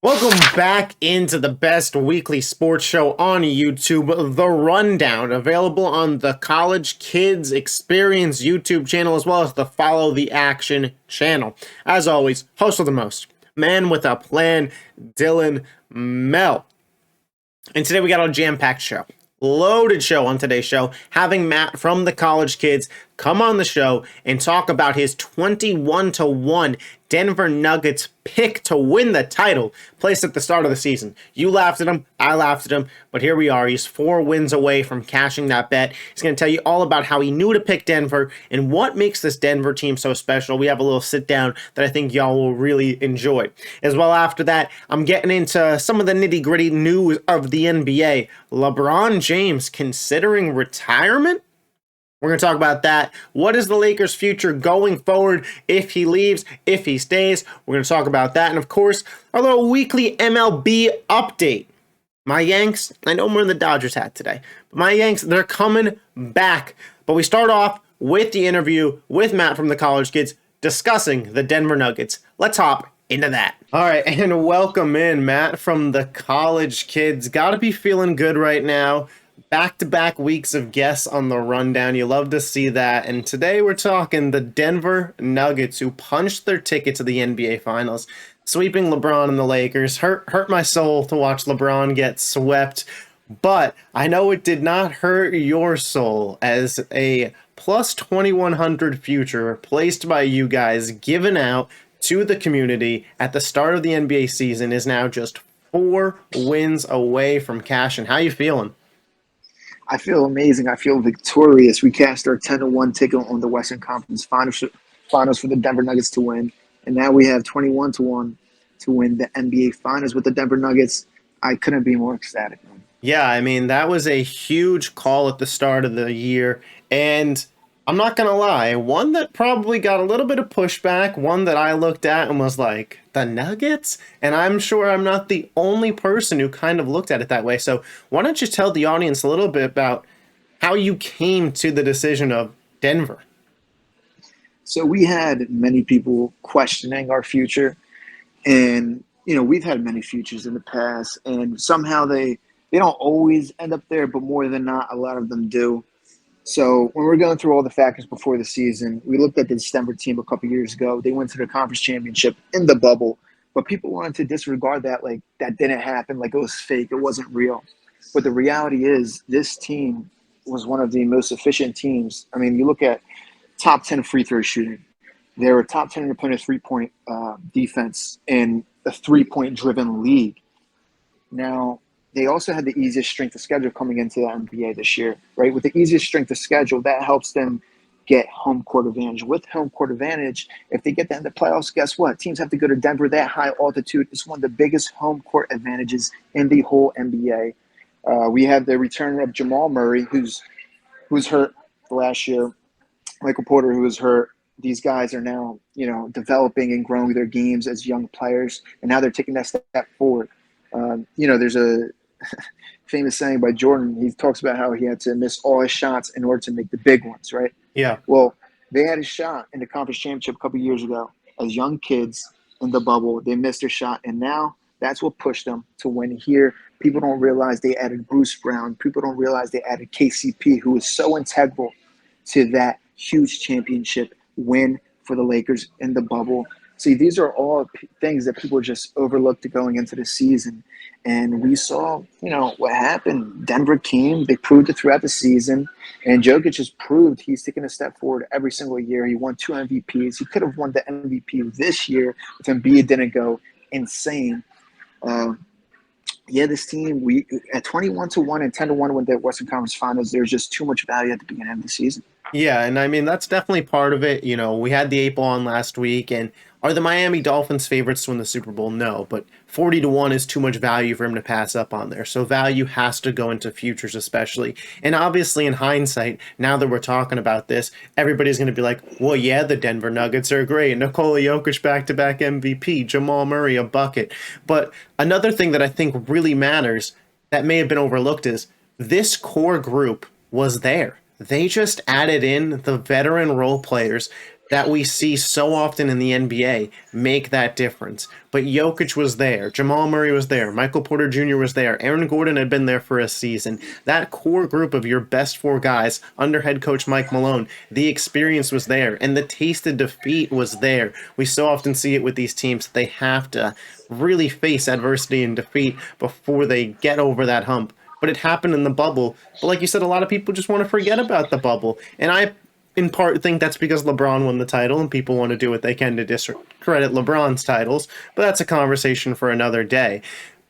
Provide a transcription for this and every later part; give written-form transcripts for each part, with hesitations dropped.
Welcome back into the best weekly sports show on YouTube, The Rundown, available on the College Kids Experience YouTube channel as well as the Follow the Action channel. As always, host of the most, man with a plan, Dylan Mehl. And today we got a jam-packed show. Loaded show on today's show, having Matt from the College Kids come on the show and talk about his 21-1 Denver Nuggets pick to win the title placed at the start of the season. You laughed at him, I laughed at him, but here we are. He's 4 wins away from cashing that bet. He's going to tell you all about how he knew to pick Denver and what makes this Denver team so special. We have a little sit down that I think y'all will really enjoy. As well, after that, I'm getting into some of the nitty gritty news of the NBA. LeBron James considering retirement? We're going to talk about that. What is the Lakers' future going forward if he leaves, if he stays? We're going to talk about that. And, of course, our little weekly MLB update. My Yanks, I know I'm wearing the Dodgers hat today, but my Yanks, they're coming back. But we start off with the interview with Matt from the College Kids discussing the Denver Nuggets. Let's hop into that. All right, and welcome in, Matt from the College Kids. Got to be feeling good right now. Back-to-back weeks of guests on the rundown. You love to see that. And today we're talking the Denver Nuggets, who punched their ticket to the NBA Finals, sweeping LeBron and the Lakers. Hurt my soul to watch LeBron get swept, but I know it did not hurt your soul as a plus 2,100 future placed by you guys, given out to the community at the start of the NBA season, is now just 4 wins away from cash. And how you feeling? I feel amazing. I feel victorious. We cashed our 10-1 ticket on the Western Conference Finals for the Denver Nuggets to win. And now we have 21-1 to win the NBA Finals with the Denver Nuggets. I couldn't be more ecstatic, man. Yeah, I mean, that was a huge call at the start of the year. And I'm not going to lie, one that probably got a little bit of pushback, one that I looked at and was like, the Nuggets? And I'm sure I'm not the only person who kind of looked at it that way. So why don't you tell the audience a little bit about how you came to the decision of Denver? So we had many people questioning our future. And, we've had many futures in the past. And somehow they don't always end up there, but more than not, a lot of them do. So when we're going through all the factors before the season, we looked at the December team a couple years ago. They went to the conference championship in the bubble, but people wanted to disregard that, like that didn't happen, like it was fake, it wasn't real. But the reality is this team was one of the most efficient teams. I mean, you look at top 10 free throw shooting. They were top 10 in opponent three-point defense in a three-point driven league. Now, they also had the easiest strength of schedule coming into the NBA this year, right? With the easiest strength of schedule, that helps them get home court advantage. With home court advantage, if they get that in the playoffs, guess what? Teams have to go to Denver. That high altitude is one of the biggest home court advantages in the whole NBA. We have the return of Jamal Murray, who's hurt last year. Michael Porter, who was hurt. These guys are now, developing and growing their games as young players, and now they're taking that step forward. There's a famous saying by Jordan. He talks about how he had to miss all his shots in order to make the big ones, right? Yeah. Well, they had a shot in the conference championship a couple years ago as young kids in the bubble. They missed their shot, and now that's what pushed them to win here. People don't realize they added Bruce Brown. People don't realize they added KCP, who is so integral to that huge championship win for the Lakers in the bubble. See, these are all things that people just overlooked going into the season. And we saw, what happened. Denver came. They proved it throughout the season. And Jokic has proved he's taken a step forward every single year. He won 2 MVPs. He could have won the MVP this year if Embiid didn't go insane. This team, we at 21-1 and 10-1 win the Western Conference Finals. There's just too much value at the beginning of the season. Yeah, and I mean, that's definitely part of it. We had the Ep4 on last week, and are the Miami Dolphins favorites to win the Super Bowl? No, but 40-1 is too much value for him to pass up on there. So value has to go into futures especially. And obviously in hindsight, now that we're talking about this, everybody's going to be like, well, yeah, the Denver Nuggets are great. Nikola Jokic back-to-back MVP, Jamal Murray a bucket. But another thing that I think really matters that may have been overlooked is this core group was there. They just added in the veteran role players that we see so often in the NBA make that difference. But Jokic was there, Jamal Murray was there, Michael Porter Jr. was there, Aaron Gordon had been there for a season. That core group of your best four guys under head coach Mike Malone, the experience was there, and the taste of defeat was there. We so often see it with these teams, they have to really face adversity and defeat before they get over that hump. But it happened in the bubble. But like you said, a lot of people just want to forget about the bubble. And I in part think that's because LeBron won the title and people want to do what they can to discredit LeBron's titles, but that's a conversation for another day.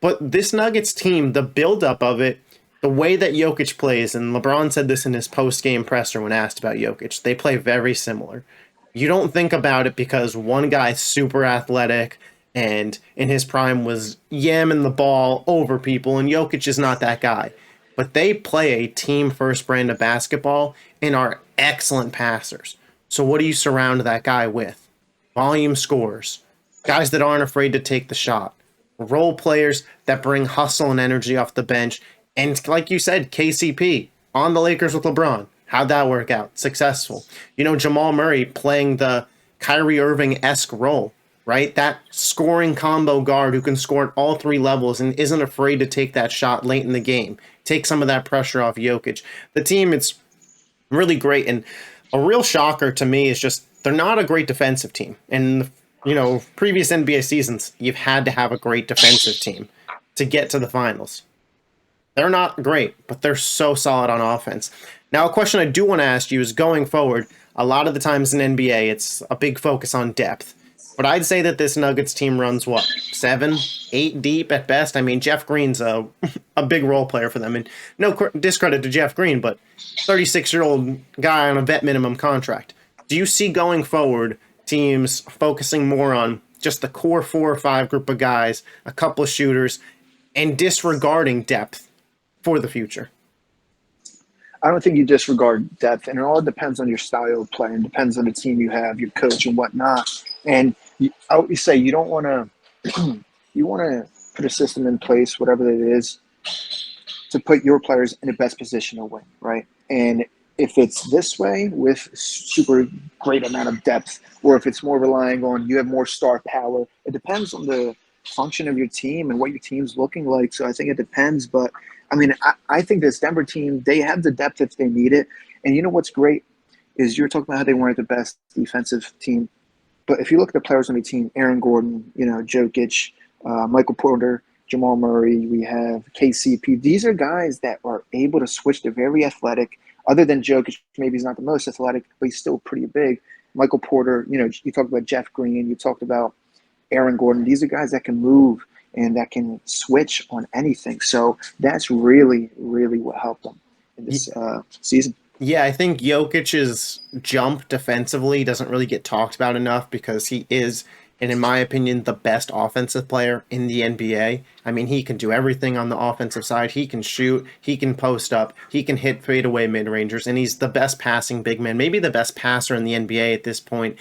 But this Nuggets team, the buildup of it, the way that Jokic plays, and LeBron said this in his post-game presser when asked about Jokic, they play very similar. You don't think about it because one guy's super athletic and in his prime was yamming the ball over people, and Jokic is not that guy. But they play a team first brand of basketball and are excellent passers. So what do you surround that guy with? Volume scorers, guys that aren't afraid to take the shot, role players that bring hustle and energy off the bench, and like you said, KCP on the Lakers with LeBron. How'd that work out? Successful. You know, Jamal Murray playing the Kyrie Irving-esque role, right? That scoring combo guard who can score at all three levels and isn't afraid to take that shot late in the game. Take some of that pressure off Jokic. The team, it's really great. And a real shocker to me is just they're not a great defensive team. And, you know, previous NBA seasons, you've had to have a great defensive team to get to the finals. They're not great, but they're so solid on offense. Now, a question I do want to ask you is going forward, a lot of the times in NBA, it's a big focus on depth. But I'd say that this Nuggets team runs what, 7, 8 deep at best. I mean, Jeff Green's a big role player for them, and no discredit to Jeff Green, but 36-year-old guy on a vet minimum contract. Do you see going forward teams focusing more on just the core 4 or 5 group of guys, a couple of shooters, and disregarding depth for the future? I don't think you disregard depth, and it all depends on your style of play and depends on the team you have, your coach, and whatnot. And I always say you don't want to you want to put a system in place, whatever it is, to put your players in the best position to win, right? And if it's this way with super great amount of depth, or if it's more relying on you have more star power, it depends on the function of your team and what your team's looking like. So I think it depends. But I mean, I think this Denver team, they have the depth if they need it. And you know what's great is you're talking about how they weren't the best defensive team. But if you look at the players on the team, Aaron Gordon, you know, Jokic, Michael Porter, Jamal Murray, we have KCP. These are guys that are able to switch. They're very athletic. Other than Jokic, maybe he's not the most athletic, but he's still pretty big. Michael Porter, you know, you talked about Jeff Green, you talked about Aaron Gordon. These are guys that can move and that can switch on anything. So that's really, really what helped them in this season. Yeah, I think Jokic's jump defensively doesn't really get talked about enough because he is, and in my opinion, the best offensive player in the NBA. I mean, he can do everything on the offensive side. He can shoot, he can post up, he can hit fadeaway mid-rangers, and he's the best passing big man, maybe the best passer in the NBA at this point.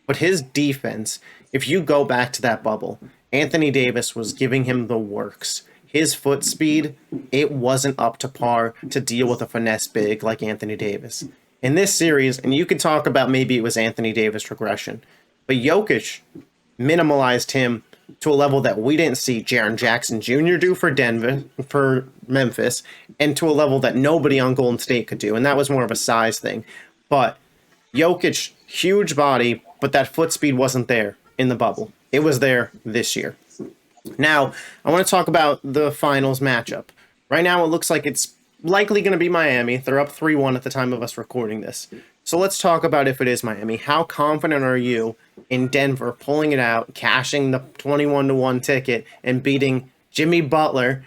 But his defense, if you go back to that bubble, Anthony Davis was giving him the works. His foot speed, it wasn't up to par to deal with a finesse big like Anthony Davis. In this series, and you could talk about maybe it was Anthony Davis regression, but Jokic minimalized him to a level that we didn't see Jaren Jackson Jr. do for Memphis, and to a level that nobody on Golden State could do, and that was more of a size thing. But Jokic, huge body, but that foot speed wasn't there in the bubble. It was there this year. Now, I want to talk about the finals matchup. Right now, it looks like it's likely going to be Miami. They're up 3-1 at the time of us recording this. So let's talk about if it is Miami. How confident are you in Denver pulling it out, cashing the 21-1 ticket, and beating Jimmy Butler?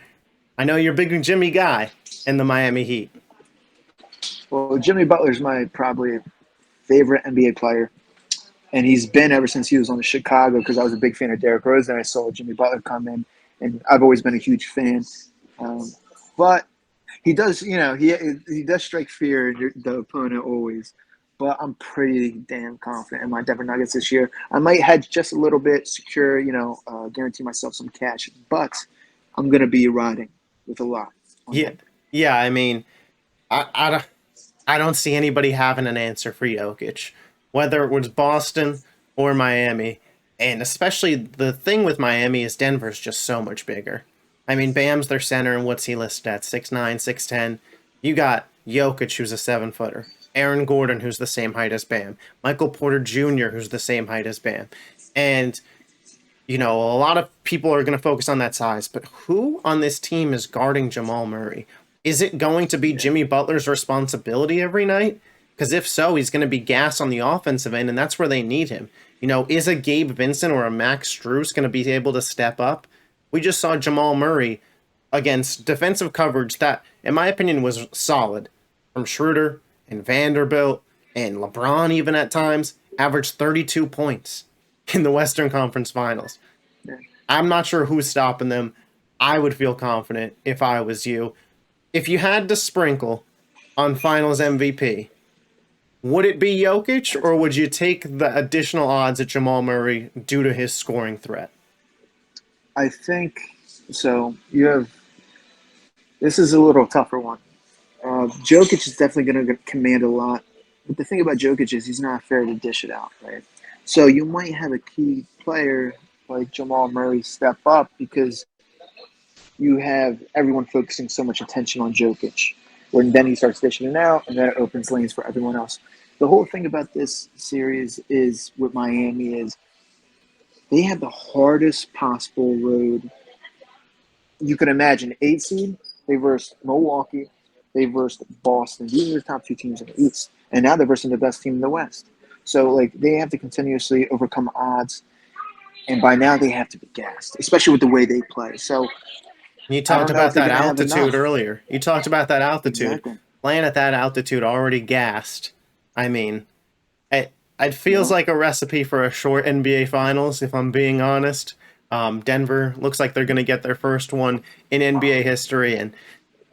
I know you're a big Jimmy guy, and the Miami Heat. Well, Jimmy Butler's my probably favorite NBA player. And he's been ever since he was on the Chicago, because I was a big fan of Derrick Rose, and I saw Jimmy Butler come in, and I've always been a huge fan. But he does, you know, he does strike fear in the opponent always. But I'm pretty damn confident in my Denver Nuggets this year. I might hedge just a little bit, secure, you know, guarantee myself some cash, but I'm gonna be riding with a lot. Yeah, yeah. I mean, I don't see anybody having an answer for Jokic. whether it was Boston or Miami. And especially the thing with Miami is Denver's just so much bigger. I mean, Bam's their center, and what's he listed at? 6'9", 6'10". You got Jokic, who's a 7-footer. Aaron Gordon, who's the same height as Bam. Michael Porter Jr., who's the same height as Bam. And, you know, a lot of people are going to focus on that size, but who on this team is guarding Jamal Murray? Is it going to be Jimmy Butler's responsibility every night? Because if so, he's going to be gassed on the offensive end, and that's where they need him. You know, is a Gabe Vincent or a Max Strus going to be able to step up? We just saw Jamal Murray against defensive coverage that, in my opinion, was solid. From Schroeder and Vanderbilt and LeBron even at times, averaged 32 points in the Western Conference Finals. I'm not sure who's stopping them. I would feel confident if I was you. If you had to sprinkle on Finals MVP, would it be Jokic, or would you take the additional odds at Jamal Murray due to his scoring threat? I think so. This is a little tougher one. Jokic is definitely going to command a lot, but the thing about Jokic is he's not fair to dish it out, right? So you might have a key player like Jamal Murray step up because you have everyone focusing so much attention on Jokic, when then he starts dishing it out, and that opens lanes for everyone else. The whole thing about this series is with Miami is they have the hardest possible road you could imagine. 8 seed, they versed Milwaukee, they versed Boston. These are the top 2 teams in the East, and now they're versing the best team in the West. So like they have to continuously overcome odds, and by now they have to be gassed, especially with the way they play. So You talked about that altitude earlier. You talked about that altitude. Exactly. Playing at that altitude already gassed. I mean, it feels like a recipe for a short NBA Finals, if I'm being honest. Denver looks like they're going to get their first one in NBA history. And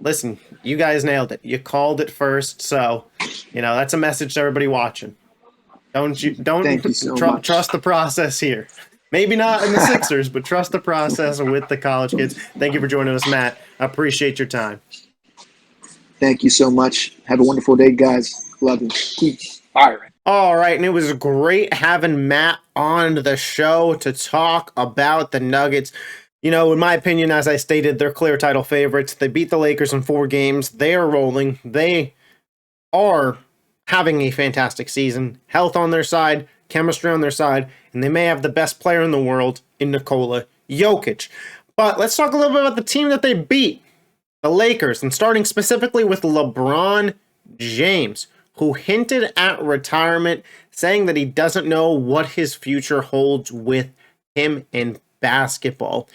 listen, you guys nailed it. You called it first. So, you know, that's a message to everybody watching. Don't Thank you so much. Trust the process here. Maybe not in the Sixers, but trust the process with the college kids. Thank you for joining us, Matt. I appreciate your time. Thank you so much. Have a wonderful day, guys. Love you. Keep firing. All right, and it was great having Matt on the show to talk about the Nuggets. You know, in my opinion, as I stated, they're clear title favorites. They beat the Lakers in 4 games. They are rolling. They are having a fantastic season. Health on their side, chemistry on their side, and they may have the best player in the world in Nikola Jokic. But let's talk a little bit about the team that they beat, the Lakers, and starting specifically with LeBron James, who hinted at retirement, saying that he doesn't know what his future holds with him in basketball.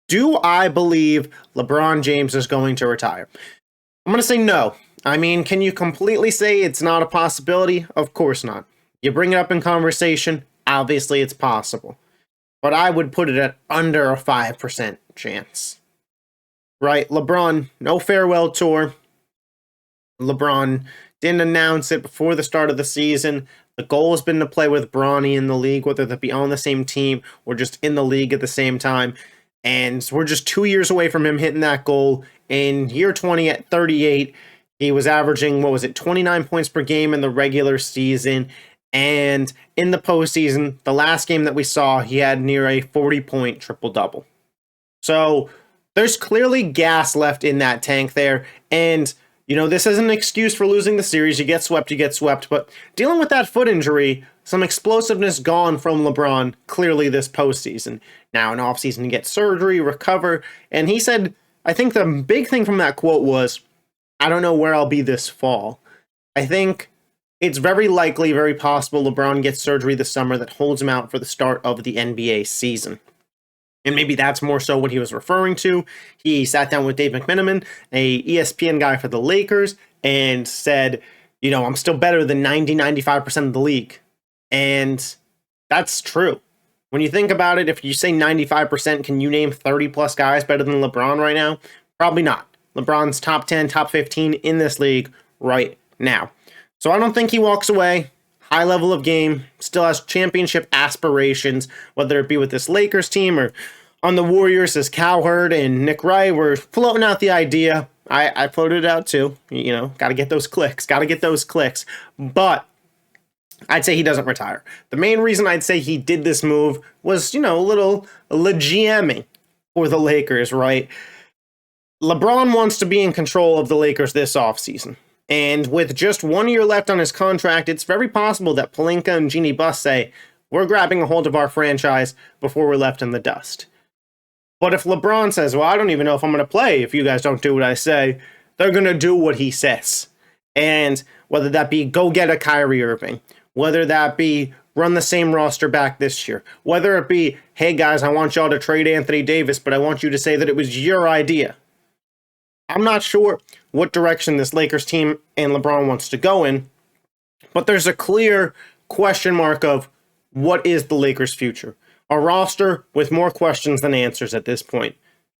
Do I believe LeBron James is going to retire? I'm going to say no. I mean, can you completely say it's not a possibility? Of course not. You bring it up in conversation, obviously it's possible. But I would put it at under a 5% chance. Right? LeBron, no farewell tour. LeBron didn't announce it before the start of the season. The goal has been to play with Bronny in the league, whether that be on the same team or just in the league at the same time. And we're just 2 years away from him hitting that goal. In year 20 at 38, he was averaging, 29 points per game in the regular season. And in the postseason, the last game that we saw, he had near a 40-point triple-double. So there's clearly gas left in that tank there. And you know, this isn't an excuse for losing the series. You get swept. But dealing with that foot injury, some explosiveness gone from LeBron clearly this postseason. Now, in offseason, to get surgery, recover. And he said, I think the big thing from that quote was, I don't know where I'll be this fall. I think it's very likely, very possible LeBron gets surgery this summer that holds him out for the start of the NBA season. And maybe that's more so what he was referring to. He sat down with Dave McMenamin, a ESPN guy for the Lakers, and said, you know, I'm still better than 95% of the league. And that's true. When you think about it, if you say 95%, can you name 30-plus guys better than LeBron right now? Probably not. LeBron's top 10, top 15 in this league right now. So I don't think he walks away. High level of game, still has championship aspirations, whether it be with this Lakers team or on the Warriors as Cowherd and Nick Wright. We're floating out the idea. I floated it out too. You know, got to get those clicks. But I'd say he doesn't retire. The main reason I'd say he did this move was, a little GMing for the Lakers, right? LeBron wants to be in control of the Lakers this offseason. And with just 1 year left on his contract, it's very possible that Pelinka and Jeannie Buss say, we're grabbing a hold of our franchise before we're left in the dust. But if LeBron says, well, I don't even know if I'm going to play if you guys don't do what I say, they're going to do what he says. And whether that be go get a Kyrie Irving, whether that be run the same roster back this year, whether it be, hey guys, I want y'all to trade Anthony Davis, but I want you to say that it was your idea. I'm not sure what direction this Lakers team and LeBron wants to go in, but there's a clear question mark of what is the Lakers' future? A roster with more questions than answers at this point.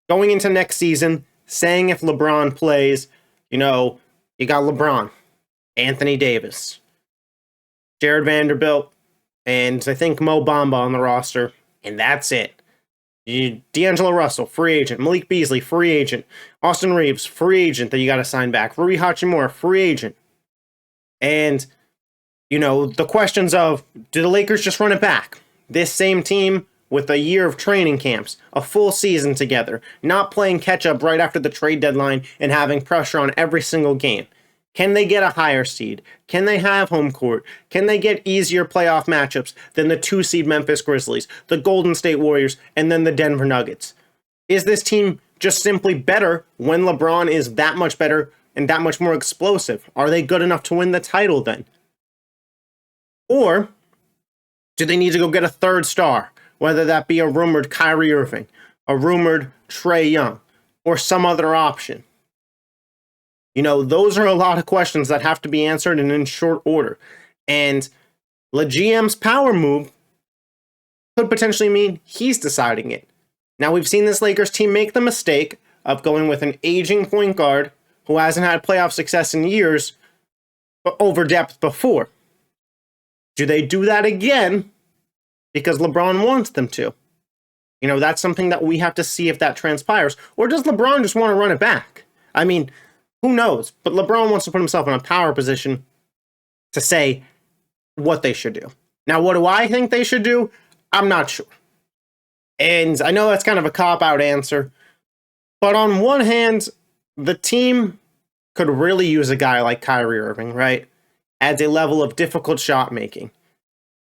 Going into next season, saying if LeBron plays, you got LeBron, Anthony Davis, Jared Vanderbilt, and I think Mo Bamba on the roster, and that's it. D'Angelo Russell, free agent. Malik Beasley, free agent. Austin Reeves, free agent that you got to sign back. Rui Hachimura, free agent. And, the questions of, do the Lakers just run it back? This same team with a year of training camps, a full season together, not playing catch-up right after the trade deadline and having pressure on every single game. Can they get a higher seed? Can they have home court? Can they get easier playoff matchups than the 2-seed Memphis Grizzlies, the Golden State Warriors, and then the Denver Nuggets? Is this team just simply better when LeBron is that much better and that much more explosive? Are they good enough to win the title then? Or do they need to go get a third star, whether that be a rumored Kyrie Irving, a rumored Trae Young, or some other option? Those are a lot of questions that have to be answered and in short order. And the GM's power move could potentially mean he's deciding it. Now, we've seen this Lakers team make the mistake of going with an aging point guard who hasn't had playoff success in years, but over depth before. Do they do that again because LeBron wants them to? That's something that we have to see if that transpires. Or does LeBron just want to run it back? I mean, who knows? But LeBron wants to put himself in a power position to say what they should do. Now, what do I think they should do? I'm not sure. And I know that's kind of a cop-out answer. But on one hand, the team could really use a guy like Kyrie Irving, right? Adds a level of difficult shot making.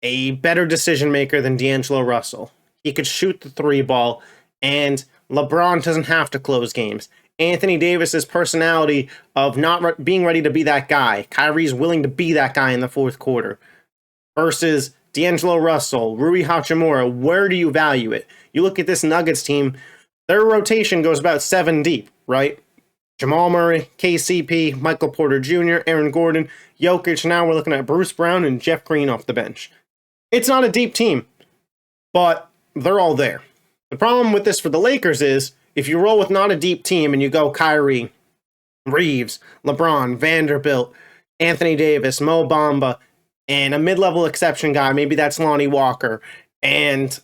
A better decision maker than D'Angelo Russell. He could shoot the 3-ball, and LeBron doesn't have to close games. Anthony Davis's personality of not being ready to be that guy. Kyrie's willing to be that guy in the fourth quarter. Versus D'Angelo Russell, Rui Hachimura, where do you value it? You look at this Nuggets team, their rotation goes about 7 deep, right? Jamal Murray, KCP, Michael Porter Jr., Aaron Gordon, Jokic. Now we're looking at Bruce Brown and Jeff Green off the bench. It's not a deep team, but they're all there. The problem with this for the Lakers is, if you roll with not a deep team and you go Kyrie, Reeves, LeBron, Vanderbilt, Anthony Davis, Mo Bamba, and a mid-level exception guy, maybe that's Lonnie Walker, and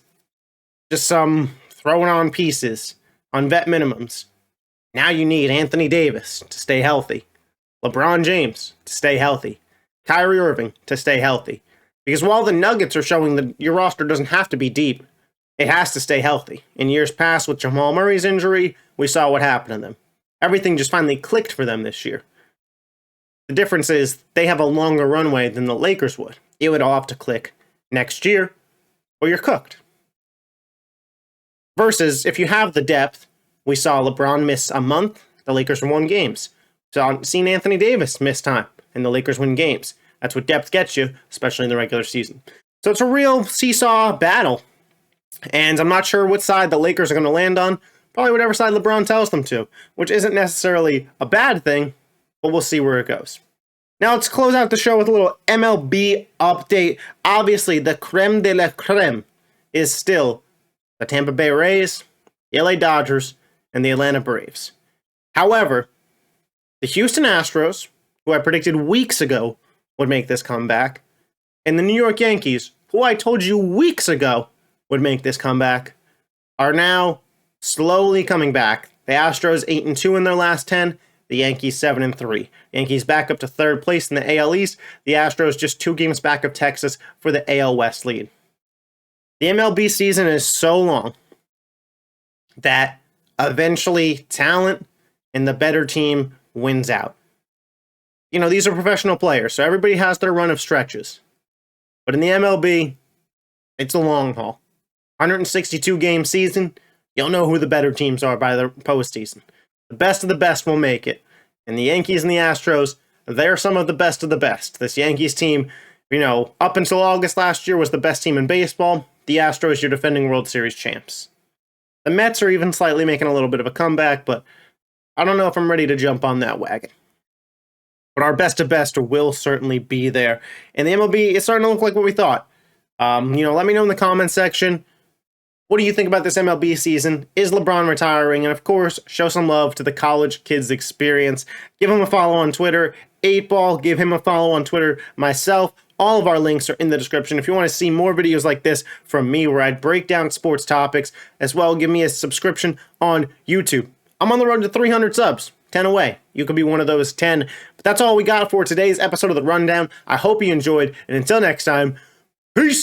just some throwing on pieces on vet minimums. Now you need Anthony Davis to stay healthy, LeBron James to stay healthy, Kyrie Irving to stay healthy. Because while the Nuggets are showing that your roster doesn't have to be deep, it has to stay healthy. In years past, with Jamal Murray's injury, we saw what happened to them. Everything just finally clicked for them this year. The difference is they have a longer runway than the Lakers would. It would all have to click next year, or you're cooked. Versus, if you have the depth, we saw LeBron miss a month, the Lakers won games. Seen Anthony Davis miss time, and the Lakers win games. That's what depth gets you, especially in the regular season. So it's a real seesaw battle. And I'm not sure what side the Lakers are going to land on. Probably whatever side LeBron tells them to, which isn't necessarily a bad thing, but we'll see where it goes. Now let's close out the show with a little MLB update. Obviously, the creme de la creme is still the Tampa Bay Rays, the LA Dodgers, and the Atlanta Braves. However, the Houston Astros, who I predicted weeks ago would make this comeback, and the New York Yankees, who I told you weeks ago would make this comeback, are now slowly coming back. The Astros 8-2 in their last 10, The Yankees 7-3. Yankees back up to third place in the AL East. The Astros just 2 games back of Texas for the AL West lead. The MLB season is so long that eventually talent and the better team wins out. These are professional players, so everybody has their run of stretches. But in the MLB, it's a long haul. 162 game season, you'll know who the better teams are by the postseason. The best of the best will make it. And the Yankees and the Astros, they're some of the best of the best. This Yankees team, up until August last year was the best team in baseball. The Astros, your defending World Series champs. The Mets are even slightly making a little bit of a comeback, but I don't know if I'm ready to jump on that wagon. But our best of best will certainly be there. And the MLB is starting to look like what we thought. Let me know in the comments section. What do you think about this MLB season? Is LeBron retiring? And of course, show some love to the College Kids Experience. Give him a follow on Twitter. 8Ball, give him a follow on Twitter. Myself, all of our links are in the description. If you want to see more videos like this from me where I break down sports topics, as well, give me a subscription on YouTube. I'm on the road to 300 subs. 10 away. You could be one of those 10. But that's all we got for today's episode of The Rundown. I hope you enjoyed. And until next time, peace!